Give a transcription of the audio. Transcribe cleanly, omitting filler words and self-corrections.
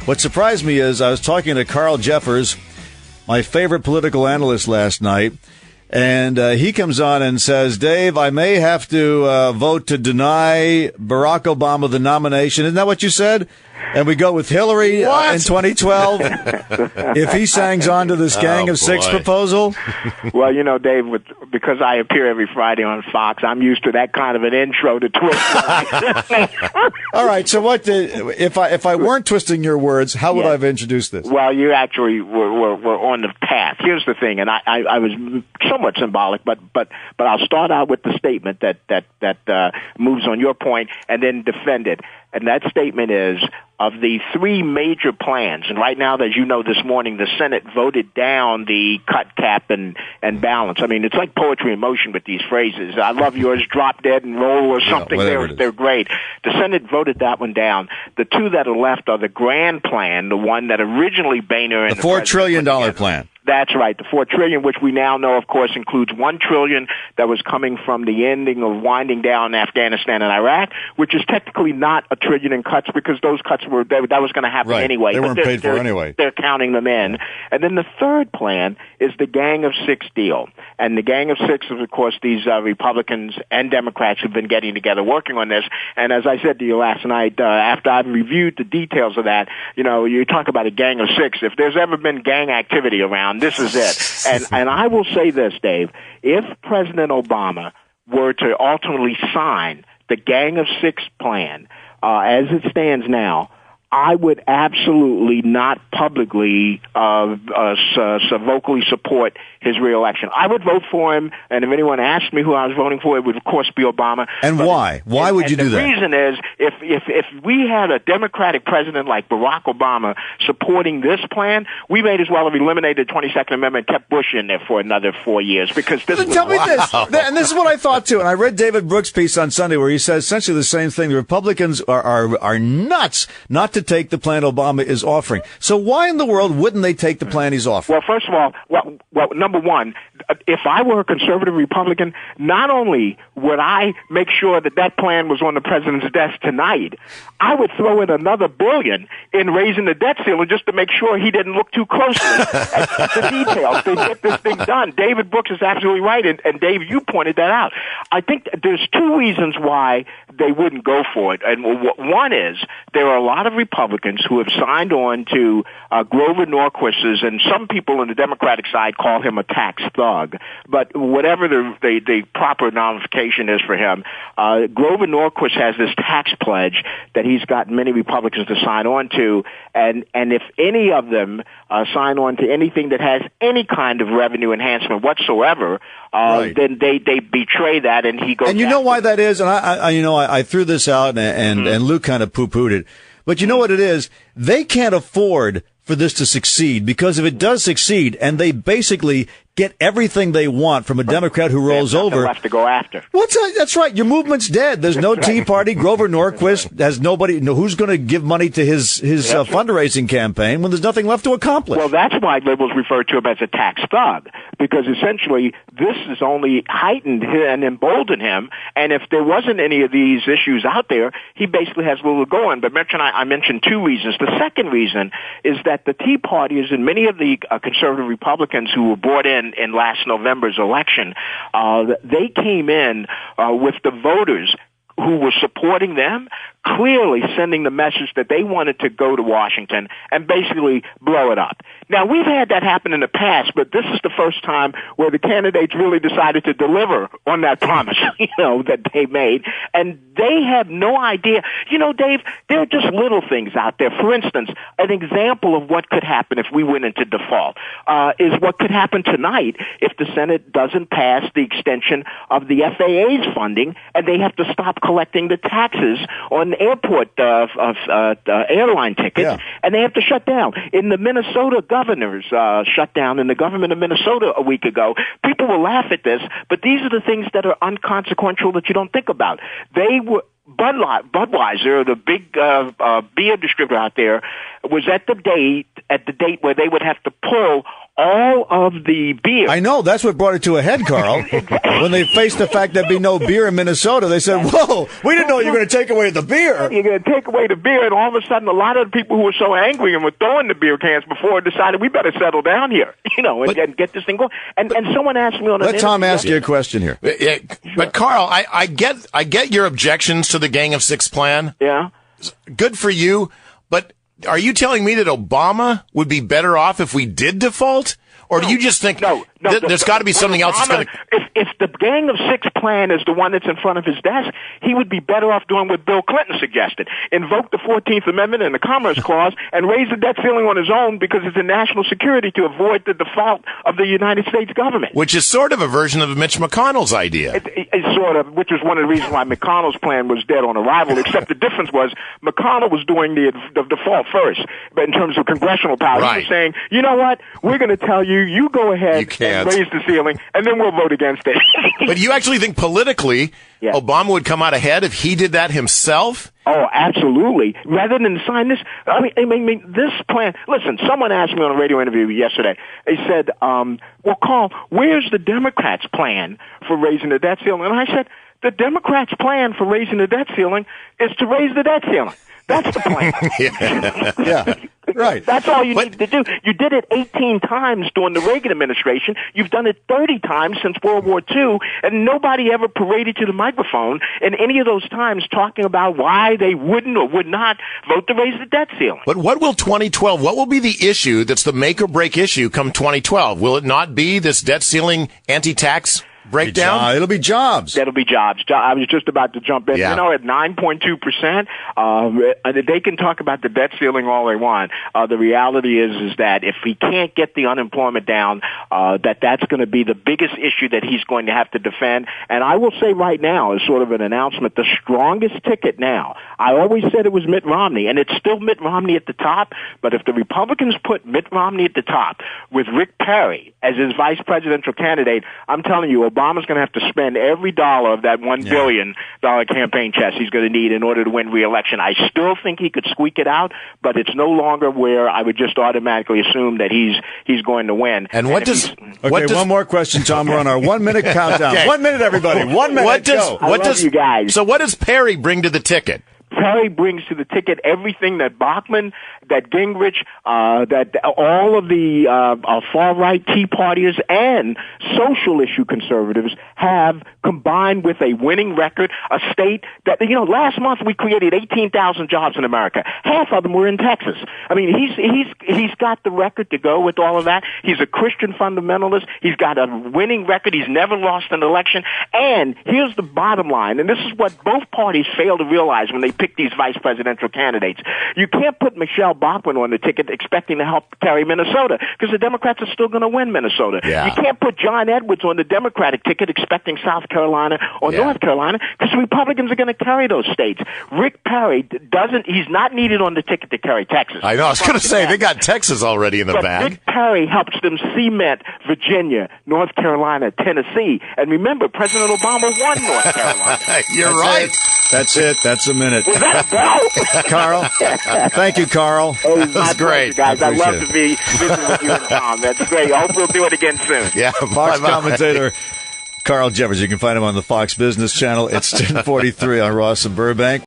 What surprised me is I was talking to Carl Jeffers, my favorite political analyst, last night, and he comes on and says, Dave, I may have to vote to deny Barack Obama the nomination. Isn't that what you said? And we go with Hillary in 2012 if he sangs on to this Gang of Six proposal? Well, you know, Dave, because I appear every Friday on Fox, I'm used to that kind of an intro to twist. All right, so if I weren't twisting your words, how would I have introduced this? Well, you actually were on the path. Here's the thing, and I was somewhat symbolic, but I'll start out with the statement that moves on your point and then defend it. And that statement is, of the three major plans, and right now, as you know, this morning, the Senate voted down the cut, cap, and balance. I mean, it's like poetry in motion with these phrases. I love yours, drop dead and roll or something. They're great. The Senate voted that one down. The two that are left are the grand plan, the one that originally Boehner and the $4 trillion plan. That's right, the $4 trillion, which we now know, of course, includes $1 trillion that was coming from the ending of winding down Afghanistan and Iraq, which is technically not a trillion in cuts because those cuts that was going to happen anyway. They weren't paid for anyway. They're counting them in. And then the third plan is the Gang of Six deal. And the Gang of Six is, of course, these Republicans and Democrats who've been getting together working on this. And as I said to you last night, after I've reviewed the details of that, you know, you talk about a Gang of Six. If there's ever been gang activity around, this is it. And I will say this, Dave. If President Obama were to ultimately sign the Gang of Six plan as it stands now, I would absolutely not publicly vocally support his reelection. I would vote for him, and if anyone asked me who I was voting for, it would, of course, be Obama. And why? Why would you do that? The reason is, if we had a Democratic president like Barack Obama supporting this plan, we may as well have eliminated the 22nd Amendment and kept Bush in there for another 4 years, because this Tell me this, and this is what I thought, too, and I read David Brooks' piece on Sunday where he says essentially the same thing. The Republicans are nuts not to take the plan Obama is offering. So why in the world wouldn't they take the plan he's offering? Well, first of all, number one, if I were a conservative Republican, not only would I make sure that plan was on the president's desk tonight, I would throw in another $1 billion in raising the debt ceiling just to make sure he didn't look too closely at the details to get this thing done. David Brooks is absolutely right, and Dave, you pointed that out. I think there's two reasons why they wouldn't go for it. And one is there are a lot of Republicans who have signed on to Grover Norquist's, and some people on the Democratic side call him a tax thug. But whatever the proper notification is for him, Grover Norquist has this tax pledge that he's got many Republicans to sign on to, and if any of them sign on to anything that has any kind of revenue enhancement whatsoever, then they betray that, and he goes. And you know why that is? And I threw this out, and Luke kind of poo-pooed it. But you know what it is? They can't afford for this to succeed, because if it does succeed and they basically get everything they want from a Democrat who rolls over, left to go after. That's right. Your movement's dead. There's no Tea Party. Grover Norquist has nobody. Who's going to give money to his fundraising campaign when there's nothing left to accomplish? Well, that's why liberals refer to him as a tax thug, because essentially this has only heightened and emboldened him. And if there wasn't any of these issues out there, he basically has little going. But I mentioned two reasons. The second reason is that the Tea Partyers and many of the conservative Republicans who were brought in last November's election, they came in with the voters who were supporting them, clearly sending the message that they wanted to go to Washington and basically blow it up. Now, we've had that happen in the past, but this is the first time where the candidates really decided to deliver on that promise, that they made. And they have no idea. Dave, there are just little things out there. For instance, an example of what could happen if we went into default is what could happen tonight if the Senate doesn't pass the extension of the FAA's funding and they have to stop collecting the taxes on airport airline tickets, and they have to shut down. In the Minnesota governor's shutdown in the government of Minnesota a week ago, people will laugh at this, but these are the things that are unconsequential that you don't think about. They were Budweiser, the big beer distributor out there, was at the date where they would have to pull all of the beer. I know. That's what brought it to a head, Carl. When they faced the fact there'd be no beer in Minnesota, they said, whoa, we didn't know you were going to take away the beer. You're going to take away the beer, and all of a sudden, a lot of the people who were so angry and were throwing the beer cans before decided we better settle down here, and get this thing going. And someone asked me on Let Tom ask you a question here. But Carl, I get your objections to the Gang of Six plan. Yeah. Good for you, but are you telling me that Obama would be better off if we did default? Or do you just think there's got to be something else that's going to... If the Gang of Six plan is the one that's in front of his desk, he would be better off doing what Bill Clinton suggested. Invoke the 14th Amendment and the Commerce Clause and raise the debt ceiling on his own because it's a national security to avoid the default of the United States government. Which is sort of a version of Mitch McConnell's idea. It's sort of, which is one of the reasons why McConnell's plan was dead on arrival, except the difference was McConnell was doing the default first, but in terms of congressional power. Right. He was saying, you know what, we're going to tell you go ahead and raise the ceiling, and then we'll vote against it. But you actually think politically Obama would come out ahead if he did that himself? Oh, absolutely. Rather than sign this, I mean, this plan, listen, someone asked me on a radio interview yesterday, they said, well, Carl, where's the Democrats' plan for raising the debt ceiling? And I said, the Democrats' plan for raising the debt ceiling is to raise the debt ceiling. That's the plan. Yeah, right. That's all you need to do. You did it 18 times during the Reagan administration. You've done it 30 times since World War II, and nobody ever paraded to the microphone in any of those times talking about why they wouldn't or would not vote to raise the debt ceiling. But what will 2012, what will be the issue that's the make or break issue come 2012? Will it not be this debt ceiling anti-tax breakdown? It'll be jobs. That'll be jobs. I was just about to jump in. Yeah. At 9.2%, they can talk about the debt ceiling all they want. The reality is that if he can't get the unemployment down, that's going to be the biggest issue that he's going to have to defend. And I will say right now, as sort of an announcement, the strongest ticket now, I always said it was Mitt Romney, and it's still Mitt Romney at the top, but if the Republicans put Mitt Romney at the top with Rick Perry as his vice presidential candidate, I'm telling you, Obama's going to have to spend every dollar of that $1 billion campaign chest he's going to need in order to win re-election. I still think he could squeak it out, but it's no longer where I would just automatically assume that he's going to win. And one more question, Tom. We're on our 1 minute countdown. Okay. 1 minute, everybody. 1 minute. I love you guys. So what does Perry bring to the ticket? Perry brings to the ticket everything that Bachmann, that Gingrich, that all of the far-right Tea Partiers and social issue conservatives have combined with a winning record, a state that, last month we created 18,000 jobs in America. Half of them were in Texas. I mean, he's got the record to go with all of that. He's a Christian fundamentalist. He's got a winning record. He's never lost an election. And here's the bottom line, and this is what both parties fail to realize when they pick these vice presidential candidates. You can't put Michelle Bachmann on the ticket expecting to help carry Minnesota because the Democrats are still going to win Minnesota. Yeah. You can't put John Edwards on the Democratic ticket expecting South Carolina or North Carolina because Republicans are going to carry those states. Rick Perry he's not needed on the ticket to carry Texas. I know, I was going to say, they got Texas already in the bag. Rick Perry helps them cement Virginia, North Carolina, Tennessee. And remember, President Obama won North Carolina. You're right. That's it. That's a minute. Was that a bell? Carl. Thank you, Carl. That's great. Guys, I love to be visiting with you and Tom. That's great. I hope we'll do it again soon. Yeah, Fox commentator Carl Jeffers. You can find him on the Fox Business Channel. It's 10:43 on Ross and Burbank.